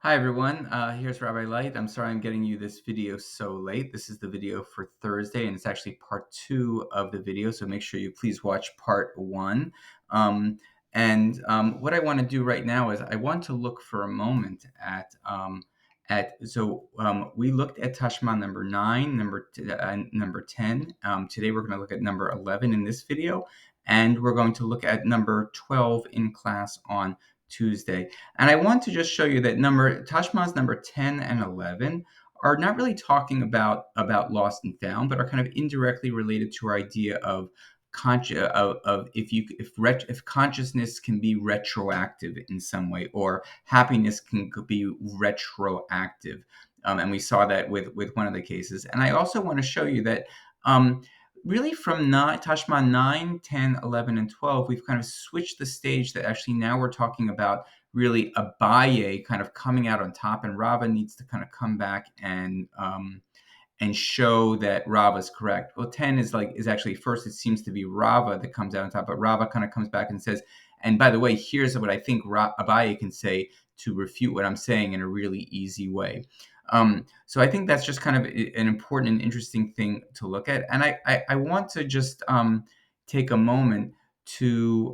Hi everyone, here's Rabbi Light. I'm sorry I'm getting you this video so late. This is the video for Thursday, and it's actually part two of the video, so make sure you please watch part one. What I want to do right now is I want to look for a moment we looked at Tashma number 9, number 10. Today we're going to look at number 11 in this video, and we're going to look at number 12 in class on Tuesday. And I want to just show you that Tashma's number 10 and 11 are not really talking about lost and found, but are kind of indirectly related to our idea of if consciousness can be retroactive in some way, or happiness could be retroactive. And we saw that with one of the cases. And I also want to show you that really from Tashma 9, 10, 11, and 12, we've kind of switched the stage that actually now we're talking about really Abaye kind of coming out on top, and Rava needs to kind of come back and show that Rava is correct. Well, 10 is actually first, it seems to be Rava that comes out on top, but Rava kind of comes back and says, and by the way, here's what I think Abaye can say to refute what I'm saying in a really easy way. So I think that's just kind of an important and interesting thing to look at. And I want to just take a moment to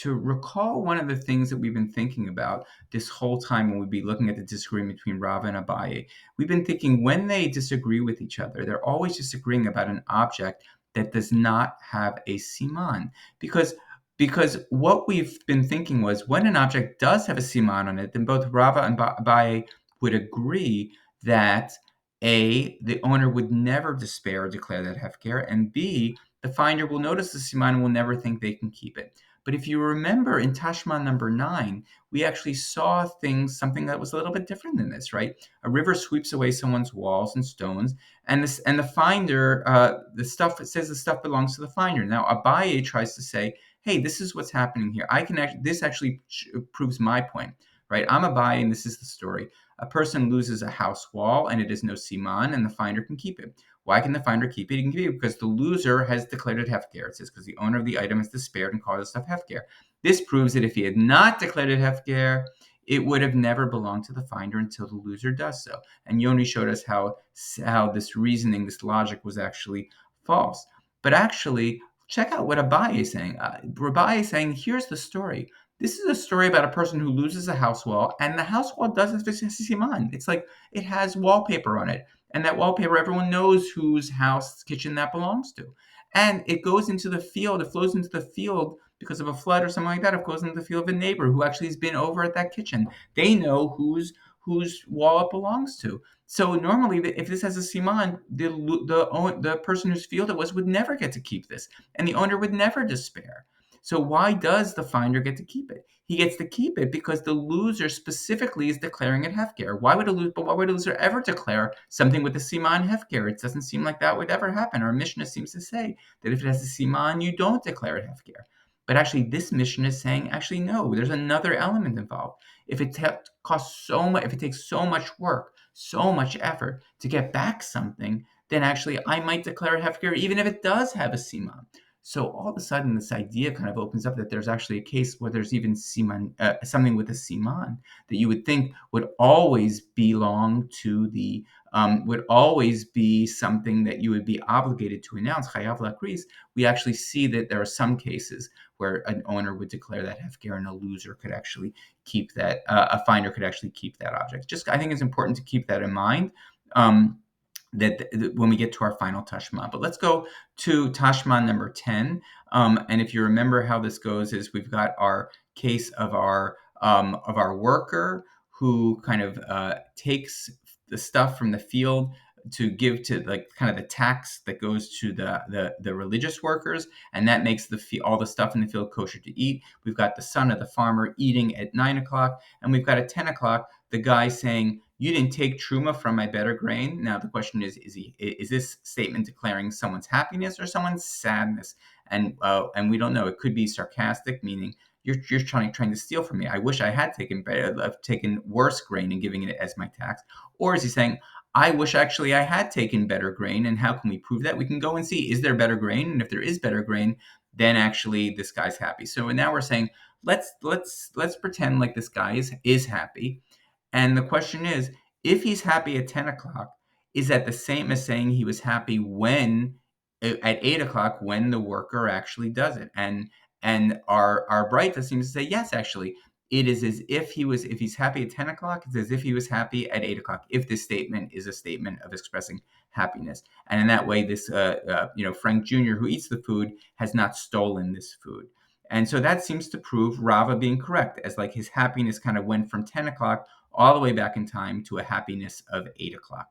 recall one of the things that we've been thinking about this whole time when we'd be looking at the disagreement between Rava and Abaye. We've been thinking when they disagree with each other, they're always disagreeing about an object that does not have a siman. Because what we've been thinking was when an object does have a siman on it, then both Rava and Abaye would agree that A, the owner would never despair or declare that hefker, and B, the finder will notice the siman and will never think they can keep it. But if you remember in Tashma number 9, we actually saw something that was a little bit different than this, right? A river sweeps away someone's walls and stones, and the finder, it says the stuff belongs to the finder. Now Abaye tries to say, hey, this is what's happening here. This actually proves my point, right? I'm Abaye, and this is the story. A person loses a house wall and it is no siman, and the finder can keep it. Why can the finder keep it? He can keep it because the loser has declared it hefker. It says because the owner of the item has despaired and called the stuff hefker. This proves that if he had not declared it hefker, it would have never belonged to the finder until the loser does so. And Yoni showed us how this reasoning, this logic was actually false. But actually, check out what Abaye is saying. Abaye is saying, here's the story. This is a story about a person who loses a house wall, and the house wall doesn't siman. It's like it has wallpaper on it, and that wallpaper, everyone knows whose house, kitchen that belongs to. And it goes into the field, it flows into the field because of a flood or something like that. It goes into the field of a neighbor who actually has been over at that kitchen. They know whose wall it belongs to. So normally, if this has a siman, the person whose field it was would never get to keep this, and the owner would never despair. So why does the finder get to keep it? He gets to keep it because the loser specifically is declaring it hefker. Why would a loser ever declare something with a siman hefker? It doesn't seem like that would ever happen. Our Mishnah seems to say that if it has a siman, you don't declare it hefker. But actually, this Mishnah is saying, actually, no, there's another element involved. If it costs so much, if it takes so much work, so much effort to get back something, then actually I might declare it hefker even if it does have a siman. So all of a sudden, this idea kind of opens up that there's actually a case where there's even something with a siman that you would think would always belong to would always be something that you would be obligated to announce. Chayav lakris. We actually see that there are some cases where an owner would declare that hefker, and a loser could actually keep that. A finder could actually keep that object. Just I think it's important to keep that in mind. That when we get to our final Tashma. But let's go to Tashma number 10. And if you remember how this goes is we've got our case of our worker who kind of takes the stuff from the field to give to like kind of the tax that goes to the religious workers, and that makes all the stuff in the field kosher to eat. We've got the son of the farmer eating at 9:00, and we've got at 10:00 the guy saying, you didn't take truma from my better grain. Now the question is this statement declaring someone's happiness or someone's sadness? And we don't know. It could be sarcastic, meaning you're trying to steal from me. I wish I had taken worse grain and giving it as my tax. Or is he saying, I wish actually I had taken better grain, and how can we prove that? We can go and see, is there better grain? And if there is better grain, then actually this guy's happy. So now we're saying, let's pretend like this guy is happy. And the question is, if he's happy at 10 o'clock, is that the same as saying he was happy when at 8 o'clock when the worker actually does it? And our Breita seems to say yes, actually. It is as if he's happy at 10 o'clock, it's as if he was happy at 8 o'clock, if this statement is a statement of expressing happiness. And in that way, this Frank Jr., who eats the food, has not stolen this food. And so that seems to prove Rava being correct, as like his happiness kind of went from 10 o'clock all the way back in time to a happiness of 8 o'clock.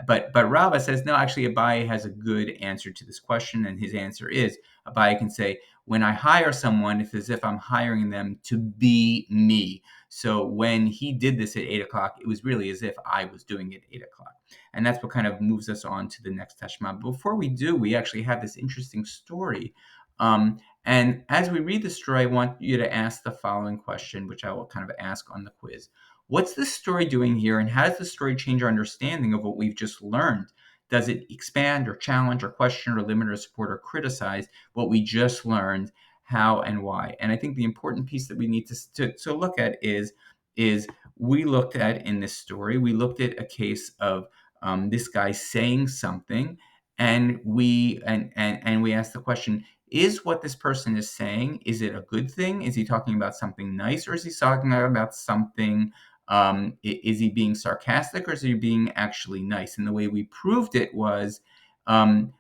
But Rava says, no, actually, Abaye has a good answer to this question. And his answer is, Abaye can say, when I hire someone, it's as if I'm hiring them to be me. So when he did this at 8 o'clock, it was really as if I was doing it at 8 o'clock. And that's what kind of moves us on to the next Tashma. Before we do, we actually have this interesting story. And as we read the story, I want you to ask the following question, which I will kind of ask on the quiz. What's this story doing here, and how does the story change our understanding of what we've just learned? Does it expand or challenge or question or limit or support or criticize what we just learned? How and why? And I think the important piece that we need to look at is we looked at in this story, we looked at a case of this guy saying something, and we asked the question: is what this person is saying, is it a good thing? Is he talking about something nice, or is he talking about something is he being sarcastic, or is he being actually nice? And the way we proved it was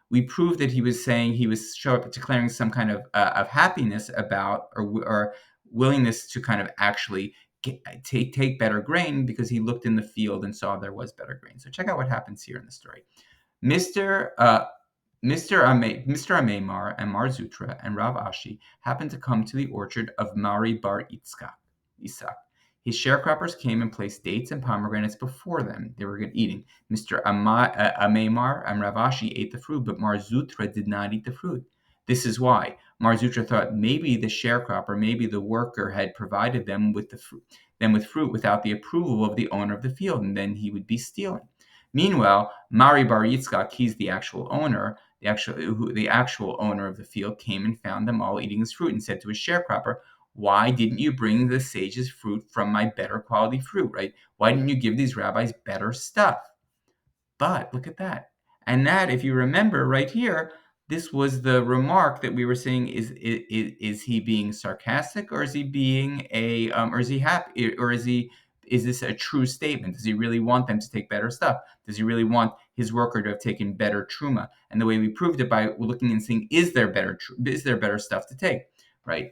we proved that he was saying, he was declaring some kind of happiness about or willingness to kind of actually take better grain, because he looked in the field and saw there was better grain. So check out what happens here in the story. Mr. Mr. Amemar and Mar Zutra and Rav Ashi happened to come to the orchard of Mari Bar Isak. His sharecroppers came and placed dates and pomegranates before them. They were eating. Mr. Amemar and Rav Ashi ate the fruit, but Mar Zutra did not eat the fruit. This is why. Mar Zutra thought maybe the sharecropper, maybe the worker, had provided them with fruit without the approval of the owner of the field, and then he would be stealing. Meanwhile, Mari Bar Yitzchak, he's the actual owner, the actual owner of the field, came and found them all eating his fruit and said to his sharecropper, why didn't you bring the sage's fruit from my better quality fruit, right? Why didn't you give these rabbis better stuff? But look at that. And that, if you remember right here, this was the remark that we were saying, is he being sarcastic, or is he being or is he happy, or is this a true statement? Does he really want them to take better stuff? Does he really want his worker to have taken better truma? And the way we proved it by looking and seeing, is there better stuff to take, right?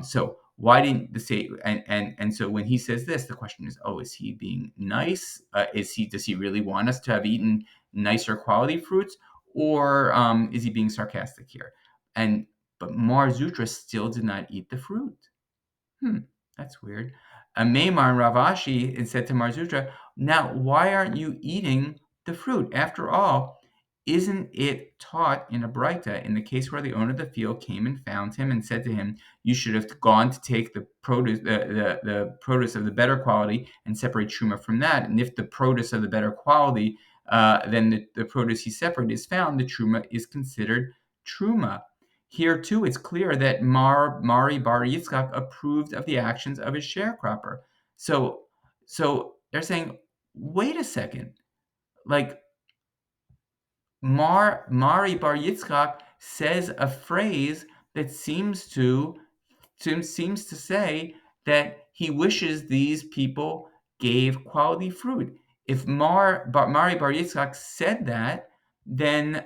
So why didn't the say and so when he says this, the question is, oh, is he being nice? Does he really want us to have eaten nicer quality fruits, or is he being sarcastic here? But Mar Zutra still did not eat the fruit. That's weird. Maimar and Rav Ashi had said to Mar Zutra, now why aren't you eating the fruit? After all, isn't it taught in a Braita, in the case where the owner of the field came and found him and said to him, you should have gone to take the produce, the produce of the better quality, and separate truma from that. And if the produce of the better quality, then the produce he separated is found, the truma is considered truma. Here too, it's clear that Mari Bar Yitzchak approved of the actions of his sharecropper. So they're saying, wait a second, like Mari Bar Yitzchak says a phrase that seems to say that he wishes these people gave quality fruit. If Mari Bar Yitzchak said that, then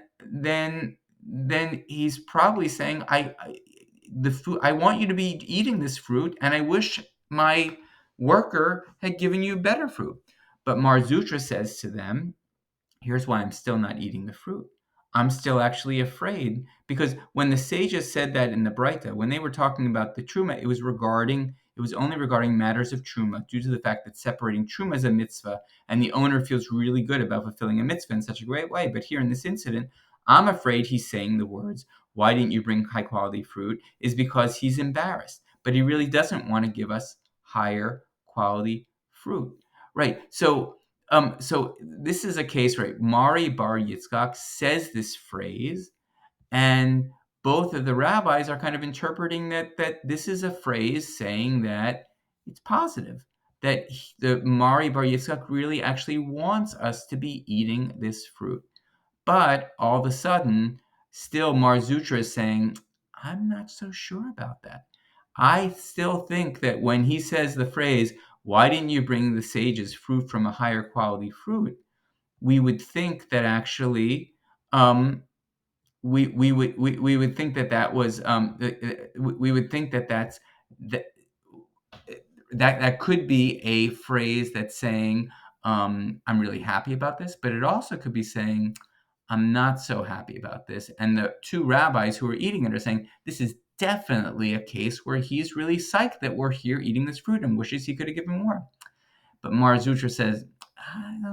he's probably saying, the food, I want you to be eating this fruit, and I wish my worker had given you better fruit. But Mar Zutra says to them, here's why I'm still not eating the fruit. I'm still actually afraid, because when the sages said that in the Braita, when they were talking about the truma, it was only regarding matters of truma, due to the fact that separating truma is a mitzvah, and the owner feels really good about fulfilling a mitzvah in such a great way. But here in this incident, I'm afraid he's saying the words, why didn't you bring high quality fruit, is because he's embarrassed. But he really doesn't want to give us higher quality fruit. Right. So this is a case, right? Mari Bar Yitzchak says this phrase, and both of the rabbis are kind of interpreting that this is a phrase saying that it's positive, that the Mari Bar Yitzchak really actually wants us to be eating this fruit. But all of a sudden, still Mar Zutra is saying, I'm not so sure about that. I still think that when he says the phrase, why didn't you bring the sages fruit from a higher quality fruit? We would think that actually, um, we would think that that was we would think that that that could be a phrase that's saying, I'm really happy about this, but it also could be saying, I'm not so happy about this. And the two rabbis who are eating it are saying, this is definitely a case where he's really psyched that we're here eating this fruit and wishes he could have given more. But Mar Zutra says,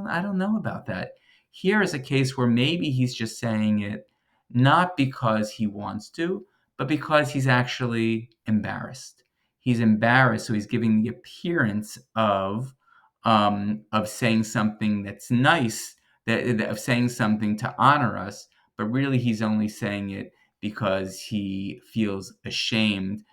I don't know about that. Here is a case where maybe he's just saying it not because he wants to, but because he's actually embarrassed. He's embarrassed, so he's giving the appearance of saying something that's nice, of saying something to honor us, but really he's only saying it because he feels ashamed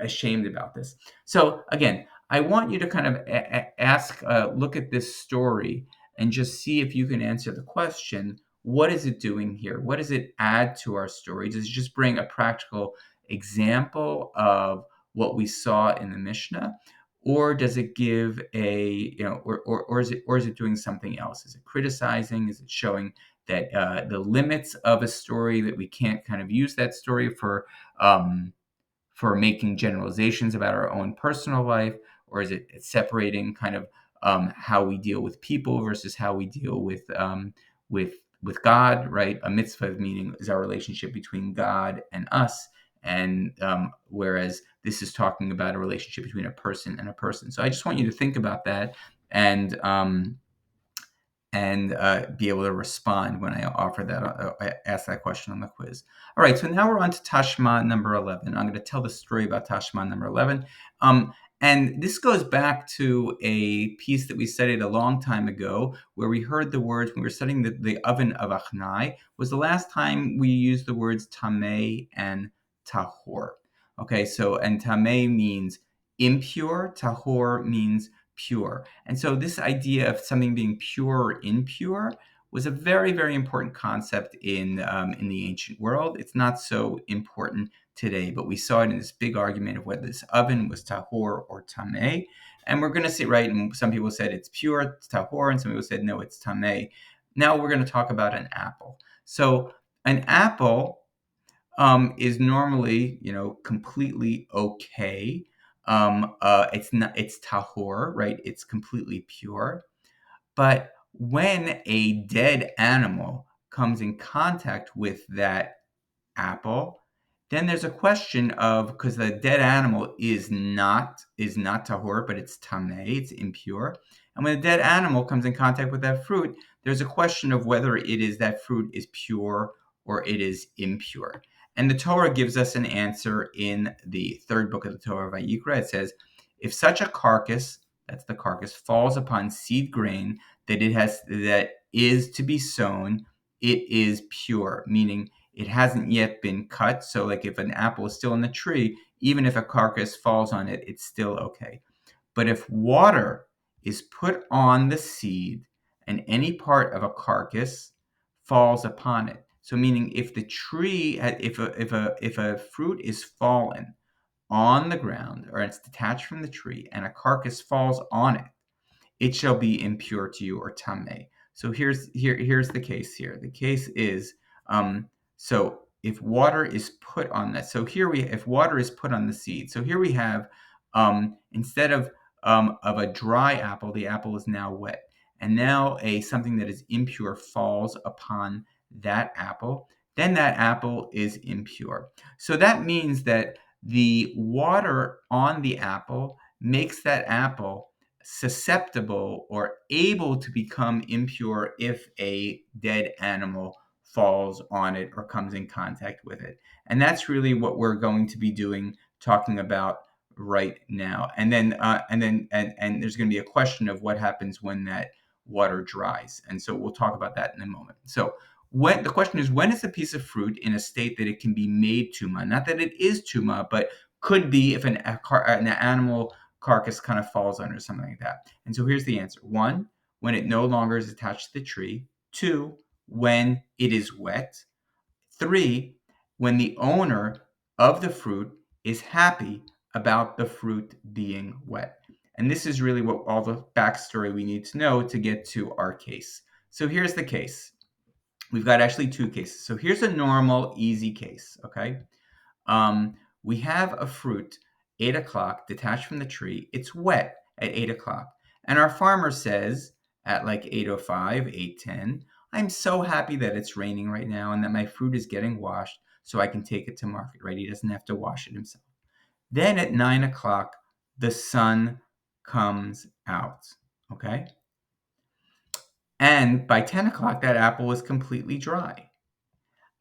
ashamed about this. So again, I want you to kind of look at this story and just see if you can answer the question, what is it doing here? What does it add to our story? Does it just bring a practical example of what we saw in the Mishnah? Or does it give or is it doing something else? Is it criticizing? Is it showing that the limits of a story, that we can't kind of use that story for making generalizations about our own personal life, or is it separating kind of how we deal with people versus how we deal with with God, right? A mitzvah meaning is our relationship between God and us, and whereas this is talking about a relationship between a person and a person. So I just want you to think about that and be able to respond when I offer that, I ask that question on the quiz. All right, so now we're on to Tashma number 11. I'm going to tell the story about Tashma number 11. And this goes back to a piece that we studied a long time ago, where we heard the words, when we were studying the oven of Achnai, was the last time we used the words tameh and tahor. Okay, so, and tameh means impure, tahor means pure. And so this idea of something being pure or impure was a very, very important concept in the ancient world. It's not so important today, but we saw it in this big argument of whether this oven was tahor or tameh. And we're going to see, right, and some people said it's pure, it's tahor, and some people said, no, it's tameh. Now we're going to talk about an apple. So an apple is normally, completely okay. It's tahor, right? It's completely pure. But when a dead animal comes in contact with that apple, then there's a question of, because the dead animal is not tahor, but it's tameh, it's impure. And when a dead animal comes in contact with that fruit, there's a question of whether that fruit is pure or it is impure. And the Torah gives us an answer in the third book of the Torah, Vayikra. It says, if such a carcass, that's the carcass, falls upon seed grain that is to be sown, it is pure, meaning it hasn't yet been cut. So like if an apple is still in the tree, even if a carcass falls on it, it's still okay. But if water is put on the seed and any part of a carcass falls upon it, so meaning if the tree, if a fruit is fallen on the ground, or it's detached from the tree and a carcass falls on it, it shall be impure to you, or tameh. So here's the case here. The case is, so if water is put on that, so if water is put on the seed, so here we have, instead of a dry apple, the apple is now wet, and now something that is impure falls upon that apple, then that apple is impure. So that means that the water on the apple makes that apple susceptible or able to become impure if a dead animal falls on it or comes in contact with it. And that's really what we're going to be talking about right now. And then there's going to be a question of what happens when that water dries. And so we'll talk about that in a moment. So the question is, when is a piece of fruit in a state that it can be made tuma? Not that it is tuma, but could be if an animal carcass kind of falls under, something like that. And so here's the answer. 1, when it no longer is attached to the tree. 2, when it is wet. 3, when the owner of the fruit is happy about the fruit being wet. And this is really what all the backstory we need to know to get to our case. So here's the case. We've got actually 2 cases. So here's a normal, easy case, okay? We have a fruit, 8 o'clock, detached from the tree. It's wet at 8 o'clock. And our farmer says at like 8:05, 8:10, I'm so happy that it's raining right now and that my fruit is getting washed so I can take it to market, right? He doesn't have to wash it himself. Then at 9 o'clock, the sun comes out, okay? And by 10 o'clock, that apple is completely dry.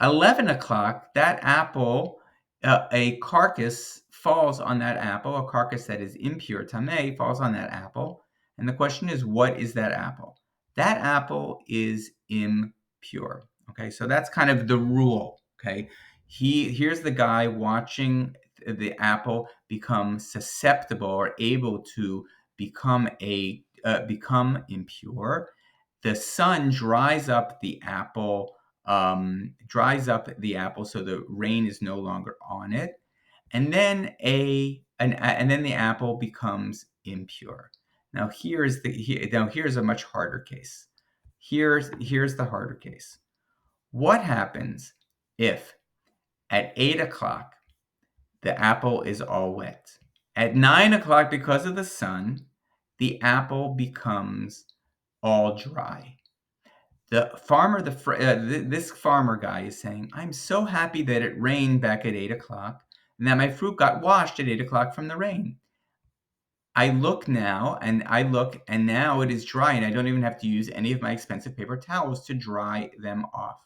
11 o'clock, that apple, a carcass falls on that apple, a carcass that is impure, tameh, falls on that apple. And the question is, what is that apple? That apple is impure. Okay, so that's kind of the rule. Okay, here's the guy watching the apple become susceptible or able to become become impure. The sun dries up the apple so the rain is no longer on it, and then and then the apple becomes impure. Now here's a much harder case. Here's the harder case. What happens if at 8 o'clock the apple is all wet? At 9 o'clock, because of the sun, the apple becomes all dry. This farmer guy is saying, I'm so happy that it rained back at 8 o'clock and that my fruit got washed at 8 o'clock from the rain. I look, and now it is dry, and I don't even have to use any of my expensive paper towels to dry them off.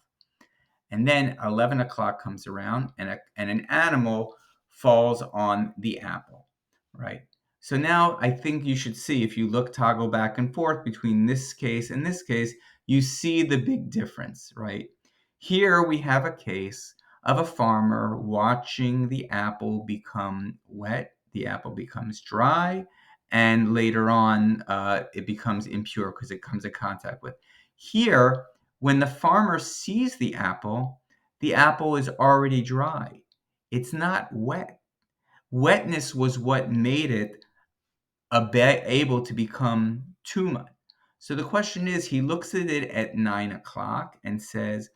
And then 11 o'clock comes around, and an animal falls on the apple, right? So now I think you should see, if you toggle back and forth between this case and this case, you see the big difference, right? Here we have a case of a farmer watching the apple become wet, the apple becomes dry, and later on it becomes impure because it comes in contact with. Here, when the farmer sees the apple is already dry. It's not wet. Wetness was what made it able to become tuma. So the question is, he looks at it at 9 o'clock and says,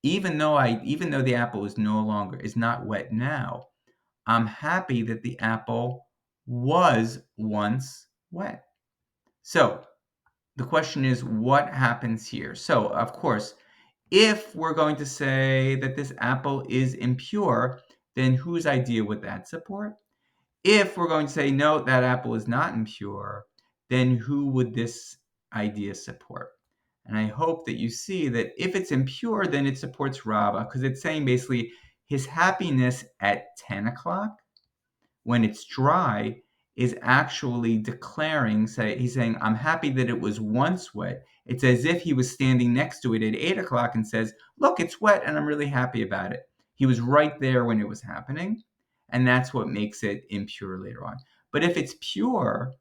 even though the apple is not wet now, I'm happy that the apple was once wet. So the question is, what happens here? So of course, if we're going to say that this apple is impure, then whose idea would that support? If we're going to say, no, that apple is not impure, then who would this idea support? And I hope that you see that if it's impure, then it supports Rava, because it's saying basically his happiness at 10 o'clock, when it's dry, is actually he's saying, I'm happy that it was once wet. It's as if he was standing next to it at 8 o'clock and says, look, it's wet and I'm really happy about it. He was right there when it was happening, and that's what makes it impure later on. But if it's pure,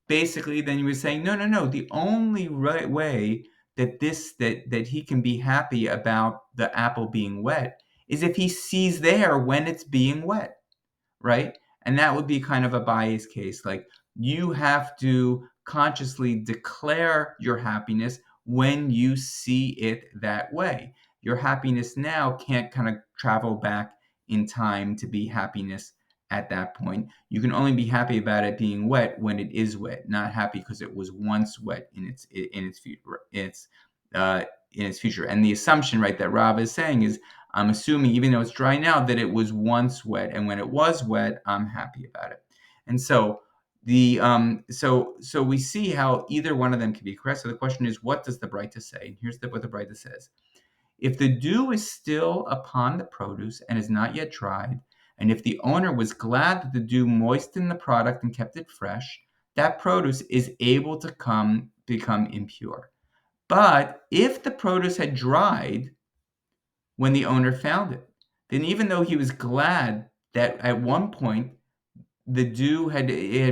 basically then he was saying, no, the only right way that he can be happy about the apple being wet is if he sees there when it's being wet, right? And that would be kind of a bias case. Like, you have to consciously declare your happiness when you see it that way. Your happiness now can't kind of travel back in time to be happiness at that point. You can only be happy about it being wet when it is wet, not happy because it was once wet in its future. And the assumption, right, that Rob is saying is, I'm assuming, even though it's dry now, that it was once wet, and when it was wet, I'm happy about it. And so so we see how either one of them can be correct. So the question is, what does the Breita say? And here's what the Breita says: if the dew is still upon the produce and is not yet dried, and if the owner was glad that the dew moistened the product and kept it fresh, that produce is able to become impure. But if the produce had dried when the owner found it, then even though he was glad that at one point the dew had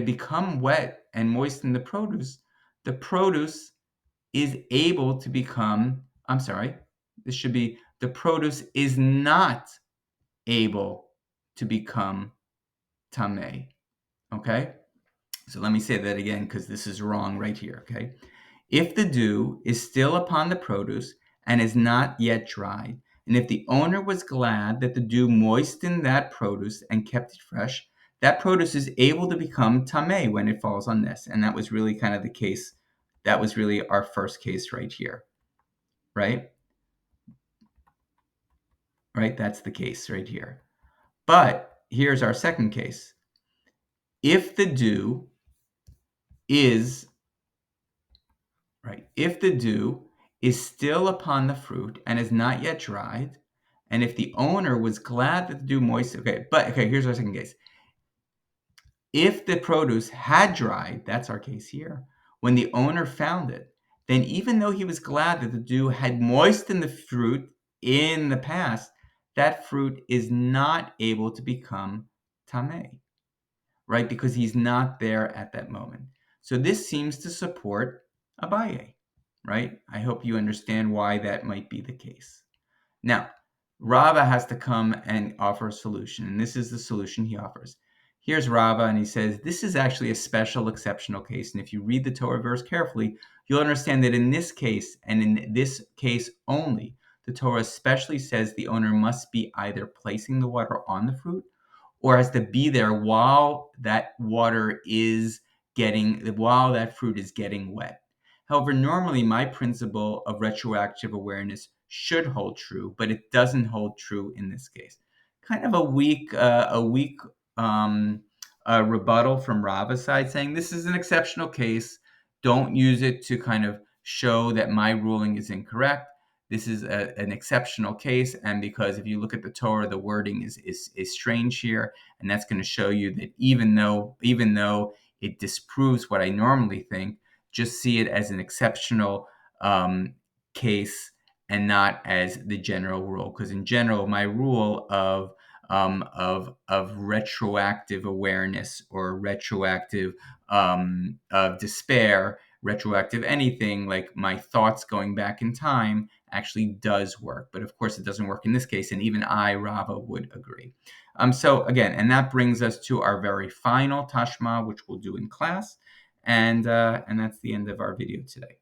become wet and moistened the produce is able to become, I'm sorry, this should be, the produce is not able to become tameh. Okay? So let me say that again because this is wrong right here. Okay? If the dew is still upon the produce and is not yet dried, and if the owner was glad that the dew moistened that produce and kept it fresh, that produce is able to become tameh when it falls on this. And that was really kind of the case. That was really our first case right here, right? Right? That's the case right here. But here's our second case. If the dew is if the dew is still upon the fruit and is not yet dried, and if the owner was glad that the dew moistened, here's our second case. If the produce had dried, that's our case here, when the owner found it, then even though he was glad that the dew had moistened the fruit in the past, that fruit is not able to become tameh, right? Because he's not there at that moment. So this seems to support Abaye, right? I hope you understand why that might be the case. Now, Rava has to come and offer a solution, and this is the solution he offers. Here's Rava, and he says, this is actually a special exceptional case, and if you read the Torah verse carefully, you'll understand that in this case, and in this case only, the Torah especially says the owner must be either placing the water on the fruit or has to be there while that fruit is getting wet. However, normally my principle of retroactive awareness should hold true, but it doesn't hold true in this case. Kind of a weak rebuttal from Rava's side, saying this is an exceptional case. Don't use it to kind of show that my ruling is incorrect. This is an exceptional case, and because if you look at the Torah, the wording is strange here, and that's going to show you that even though it disproves what I normally think, just see it as an exceptional case and not as the general rule. Because in general, my rule of retroactive awareness or retroactive of despair, retroactive anything like my thoughts going back in time actually does work. But of course, it doesn't work in this case, and even I, Rava, would agree. So again, and that brings us to our very final Tashma, which we'll do in class, and that's the end of our video today.